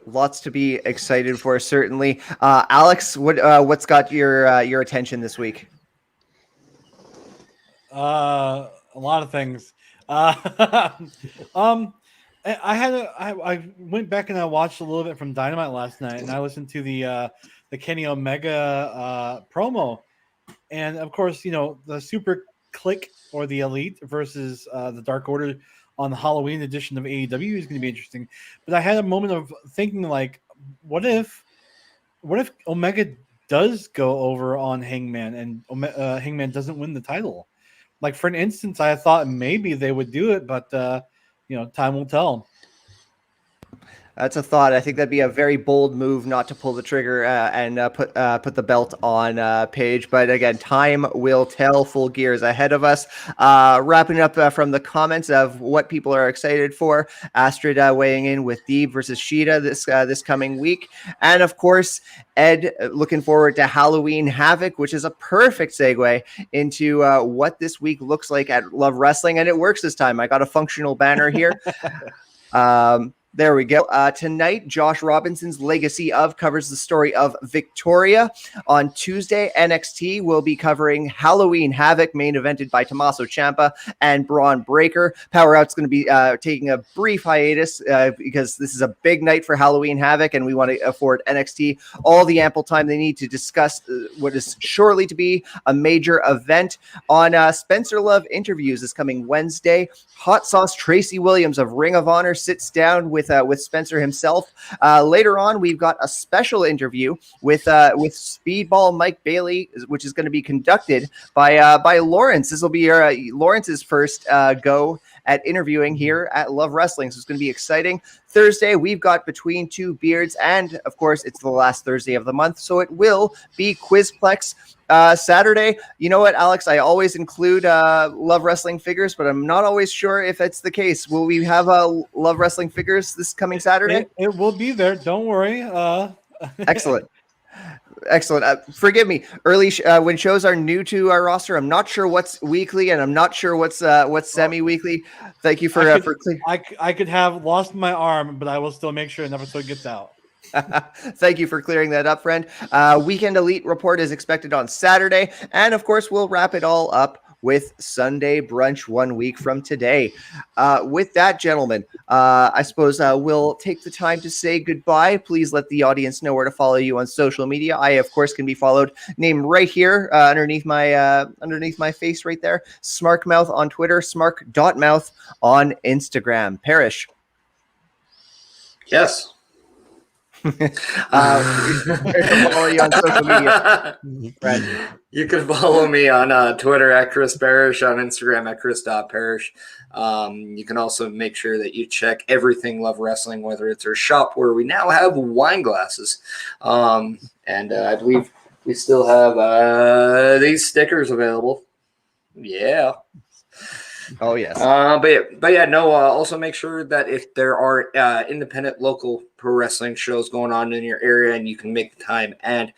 Lots to be excited for, certainly. Alex, what's got your attention this week? A lot of things. I went back and I watched a little bit from Dynamite last night, and I listened to the Kenny Omega promo. And of course, the super Click or the Elite versus the Dark Order on the Halloween edition of AEW is going to be interesting. But I had a moment of thinking, like, what if Omega does go over on Hangman and Hangman doesn't win the title? Like, for an instance, I thought maybe they would do it, but time will tell. That's a thought. I think that'd be a very bold move not to pull the trigger and put the belt on Paige. But again, time will tell. Full gears ahead of us. Wrapping up from the comments of what people are excited for. Astrid weighing in with Deeb versus Sheeta this coming week, and of course Ed looking forward to Halloween Havoc, which is a perfect segue into what this week looks like at Love Wrestling, and it works this time. I got a functional banner here. There we go. Tonight, Josh Robinson's Legacy of covers the story of Victoria. On Tuesday, NXT will be covering Halloween Havoc, main evented by Tommaso Ciampa and Braun Breaker. Power Out's going to be taking a brief hiatus because this is a big night for Halloween Havoc, and we want to afford NXT all the ample time they need to discuss what is surely to be a major event. On Spencer Love Interviews is coming Wednesday. Hot Sauce Tracy Williams of Ring of Honor sits down with Spencer himself. Later on, we've got a special interview with Speedball Mike Bailey, which is going to be conducted by Lawrence. This will be Lawrence's first go at interviewing here at Love Wrestling, so it's going to be exciting. Thursday, we've got Between Two Beards, and of course, it's the last Thursday of the month, so it will be Quizplex. Saturday, you know what, Alex? I always include Love Wrestling figures, but I'm not always sure if it's the case. Will we have Love Wrestling figures this coming Saturday? It will be there. Don't worry. Excellent. Forgive me. Early when shows are new to our roster, I'm not sure what's weekly, and I'm not sure what's semi-weekly. Thank you for. I could have lost my arm, but I will still make sure an episode gets out. Thank you for clearing that up, friend. Weekend Elite Report is expected on Saturday, and of course, we'll wrap it all up with Sunday Brunch 1 week from today. With that, gentlemen, I suppose we'll take the time to say goodbye. Please let the audience know where to follow you on social media. I, of course, can be followed, named right here underneath my face right there. Smarkmouth on Twitter, smark.mouth on Instagram. Parrish. Yes. Follow you on social media. You can follow me on Twitter at Chris Parrish, on Instagram at Chris.Parrish. You can also make sure that you check everything Love Wrestling, whether it's our shop where we now have wine glasses. And I believe we still have these stickers available. Yeah. Oh yes. But yeah, no. Also make sure that if there are independent local pro wrestling shows going on in your area, and you can make the time and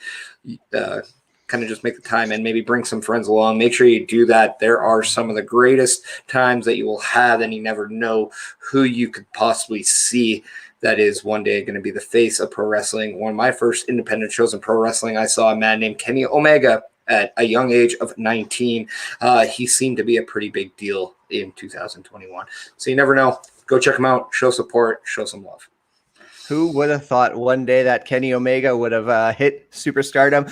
kind of just make the time and maybe bring some friends along, make sure you do that. There are some of the greatest times that you will have, and you never know who you could possibly see that is one day going to be the face of pro wrestling. One of my first independent shows in pro wrestling, I saw a man named Kenny Omega at a young age of 19. He seemed to be a pretty big deal in 2021. So you never know. Go check him out. Show support. Show some love. Who would have thought one day that Kenny Omega would have hit superstardom?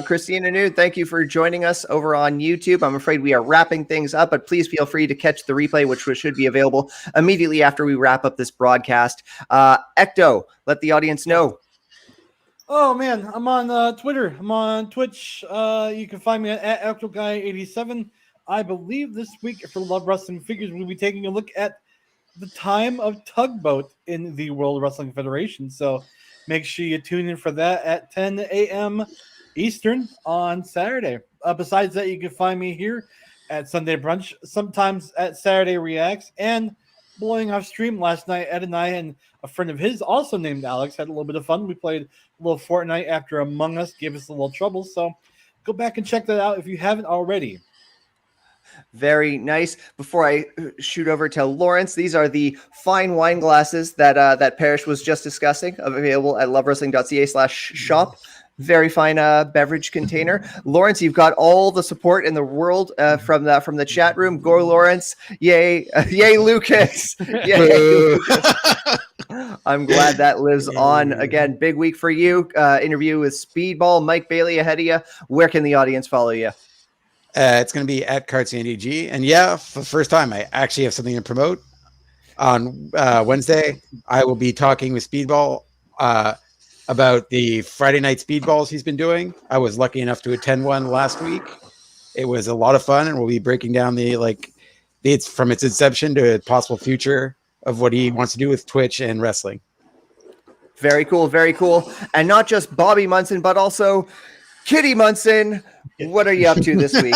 Christina Nude, thank you for joining us over on YouTube. I'm afraid we are wrapping things up, but please feel free to catch the replay, which should be available immediately after we wrap up this broadcast. Ecto, let the audience know. Oh man, I'm on Twitter. I'm on Twitch. You can find me at EctoGuy87. I believe this week for Love Wrestling Figures, we'll be taking a look at the time of Tugboat in the World Wrestling Federation. So make sure you tune in for that at 10 a.m. Eastern on Saturday. Besides that, you can find me here at Sunday Brunch, sometimes at Saturday Reacts, and blowing off stream last night. Ed and I and a friend of his, also named Alex, had a little bit of fun. We played a little Fortnite after Among Us gave us a little trouble. So go back and check that out if you haven't already. Very nice. Before I shoot over to Lawrence, these are the fine wine glasses that Parrish was just discussing, available at lovewrestling.ca/shop. Very fine beverage container. Lawrence, you've got all the support in the world from the chat room. Go Lawrence. Yay. Yay, Lucas. Yay. I'm glad that lives on. Again, big week for you. Interview with Speedball Mike Bailey ahead of you. Where can the audience follow you? It's going to be at CartsandyG. And yeah, for the first time, I actually have something to promote. On Wednesday, I will be talking with Speedball about the Friday night speedballs he's been doing. I was lucky enough to attend one last week. It was a lot of fun, and we'll be breaking down it's from its inception to possible future of what he wants to do with Twitch and wrestling. Very cool, very cool. And not just Bobby Munson, but also Kitty Munson. What are you up to this week?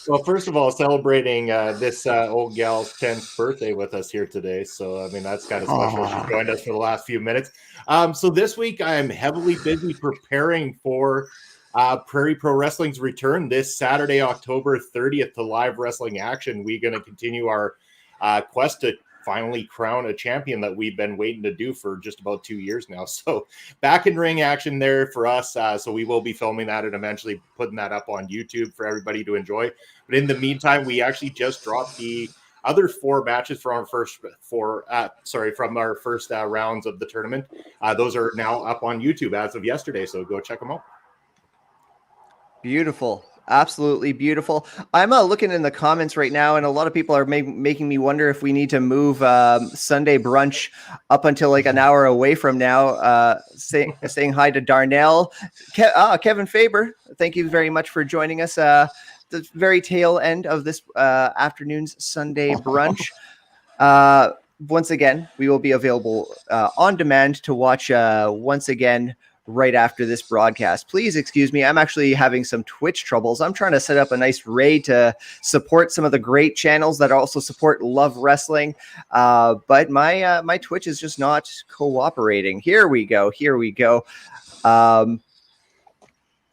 Well, first of all, celebrating this old gal's 10th birthday with us here today. So, I mean, that's kind of special. She's joined us for the last few minutes. So this week, I am heavily busy preparing for Prairie Pro Wrestling's return this Saturday, October 30th to live wrestling action. We're going to continue our quest to finally crown a champion that we've been waiting to do for just about 2 years now. So back in ring action there for us. So we will be filming that and eventually putting that up on YouTube for everybody to enjoy. But in the meantime, we actually just dropped the other 4 matches from our first rounds of the tournament. Those are now up on YouTube as of yesterday. So go check them out. Beautiful. Absolutely beautiful. I'm looking in the comments right now, and a lot of people are making me wonder if we need to move Sunday Brunch up until like an hour away from now. Saying hi to Darnell. Kevin Faber, thank you very much for joining us. The very tail end of this afternoon's Sunday Brunch. Once again, we will be available on demand to watch once again right after this broadcast. Please excuse me. I'm actually having some Twitch troubles. I'm trying to set up a nice raid to support some of the great channels that also support Love Wrestling. But my Twitch is just not cooperating. Here we go.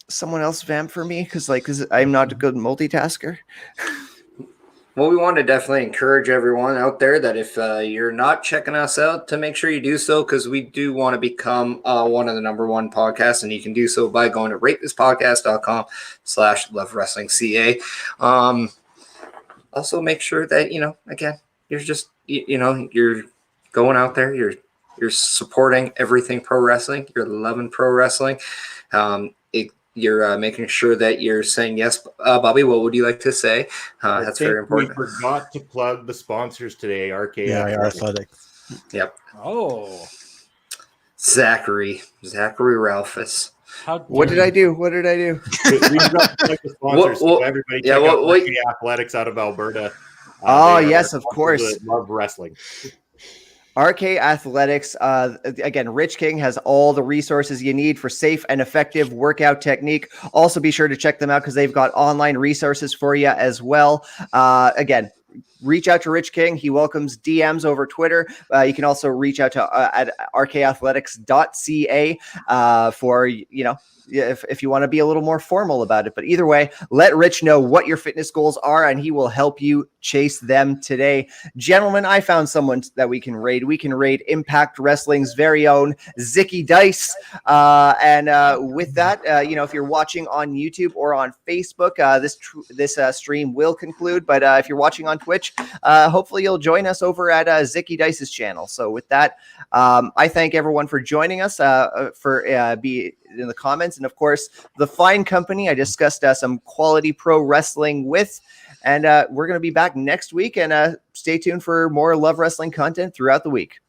Someone else vamp for me because I'm not a good multitasker. Well, we want to definitely encourage everyone out there that if you're not checking us out, to make sure you do so, because we do want to become one of the #1 podcasts, and you can do so by going to ratethispodcast.com/lovewrestlingca. Also, make sure that, again, you're just, you're going out there, you're supporting everything pro wrestling, you're loving pro wrestling. You're making sure that you're saying yes. Bobby, what would you like to say? That's very important. We forgot to plug the sponsors today, RK Athletics. Yep. Oh. Zachary Ralphus. What did I do? We forgot to plug the sponsors. So everybody check out RK Athletics out of Alberta. Yes, of course. Love Wrestling. RK Athletics, again, Rich King has all the resources you need for safe and effective workout technique. Also, be sure to check them out because they've got online resources for you as well. Again, reach out to Rich King. He welcomes DMs over Twitter. You can also reach out to at rkathletics.ca for, if you want to be a little more formal about it. But either way, let Rich know what your fitness goals are, and he will help you chase them today. Gentlemen, I found someone that we can raid. We can raid Impact Wrestling's very own Zicky Dice. With that, if you're watching on YouTube or on Facebook, this stream will conclude. But if you're watching on Twitch, hopefully you'll join us over at Zicky Dice's channel. So with that, I thank everyone for joining us be in the comments, and of course the fine company I discussed some quality pro wrestling with, and we're going to be back next week, and stay tuned for more Love Wrestling content throughout the week.